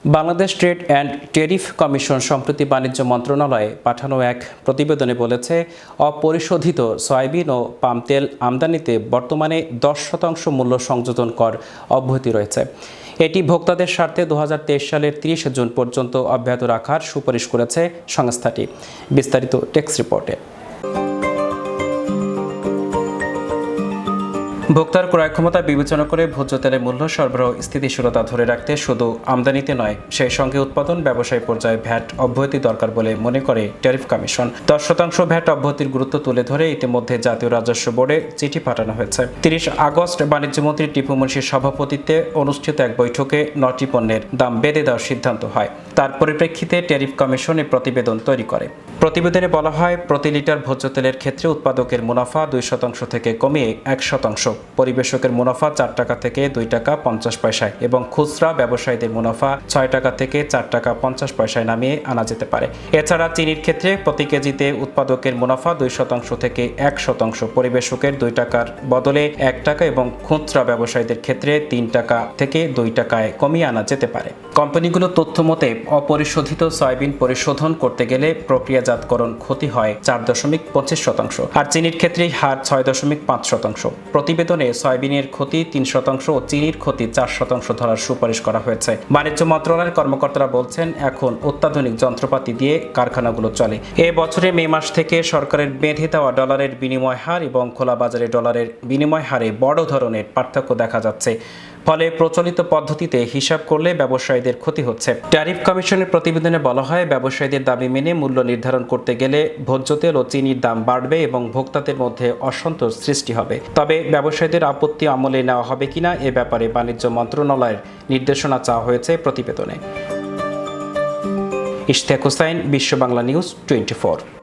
Bangladesh trade and tariff commission সম্প্রতি বাণিজ্য মন্ত্রণালয়ে পাঠানো এক প্রতিবেদনে বলেছে, অপরিশোধিত সয়াবিন ও পাম তেল আমদানিতে বর্তমানে 10% মূল্য সংযোজন কর অব্যাহতি রয়েছে। এটি ভোক্তাদের স্বার্থে 2023 সালের 30 জুন পর্যন্ত অব্যাহত রাখার সুপারিশ করেছে সংস্থাটি। বিস্তারিত টেক্সট রিপোর্টে। ভোক্তার ক্রয় ক্ষমতা বিবেচনা করে ভোজ্য তেলের মূল্য সরবরাহ স্থিতিশীলতা ধরে রাখতে শুধু আমদানিতে নয়, সেই সঙ্গে উৎপাদন ব্যবসায়ী পর্যায়ে ভ্যাট অব্যাহতি দরকার বলে মনে করে ট্যারিফ কমিশন। 10% ভ্যাট অব্যাহতির গুরুত্ব তুলে ধরে ইতিমধ্যে জাতীয় রাজস্ব বোর্ডে চিঠি পাঠানো হয়েছে। 30 আগস্ট বাণিজ্যমন্ত্রী টিপু মুন্সির সভাপতিত্বে অনুষ্ঠিত এক বৈঠকে 9টি পণ্যের দাম বেঁধে দেওয়ার সিদ্ধান্ত হয়। তার পরিপ্রেক্ষিতে ট্যারিফ কমিশন এই প্রতিবেদন তৈরি করে। প্রতিবেদনে বলা হয়, প্রতি লিটার ভোজ্য তেলের ক্ষেত্রে উৎপাদকের মুনাফা 2% থেকে কমিয়ে 1%, পরিবেশকের মুনাফা 4 টাকা থেকে 2 টাকা 50 পয়সায় এবং খুচরা ব্যবসায়ীদের মুনাফা 6 টাকা থেকে 4 টাকা 50 পয়সায় নামিয়ে আনা যেতে পারে। এছাড়া চিনির ক্ষেত্রে প্রতি কেজিতে উৎপাদকের মুনাফা 2% থেকে 1%, পরিবেশকের 2 টাকার বদলে 1 টাকা এবং খুচরা ব্যবসায়ীদের ক্ষেত্রে 3 টাকা থেকে 2 টাকায় কমিয়ে আনা যেতে পারে। কোম্পানিগুলোর তথ্য মতে অপরিশোধিত সয়াবিন পরিশোধন করতে গেলে প্রক্রিয়াজাতকরণ ক্ষতি হয় 4.25%, আর চিনির ক্ষেত্রে হার 6.5%। প্রতিবেদনে সয়াবিনের ক্ষতি 3% ও চিনির ক্ষতি 4% ধরার সুপারিশ করা হয়েছে। বাণিজ্য মন্ত্রণালয়ের কর্মকর্তারা বলছেন, এখন অত্যাধুনিক যন্ত্রপাতি দিয়ে কারখানাগুলো চলে। এ বছরের মে মাস থেকে সরকারের বেঁধে দেওয়া ডলারের বিনিময় হার এবং খোলা বাজারে ডলারের বিনিময় হারে বড় ধরনের পার্থক্য দেখা যাচ্ছে। ফলে প্রচলিত পদ্ধতিতে হিসাব করলে ব্যবসায়ীদের ক্ষতি হচ্ছে। ট্যারিফ কমিশনের প্রতিবেদনে বলা হয়, ব্যবসায়ীদের দাবি মেনে মূল্য নির্ধারণ করতে গেলে ভোজ্য তেল ও চিনির দাম বাড়বে এবং ভোক্তাদের মধ্যে অসন্তোষ সৃষ্টি হবে। তবে ব্যবসায়ীদের আপত্তি আমলে নেওয়া হবে কিনা এ ব্যাপারে বাণিজ্য মন্ত্রণালয়ের নির্দেশনা চাওয়া হয়েছে প্রতিবেদনে। ইশতিয়াক হোসাইন, বিশ্ব বাংলা নিউজ 24।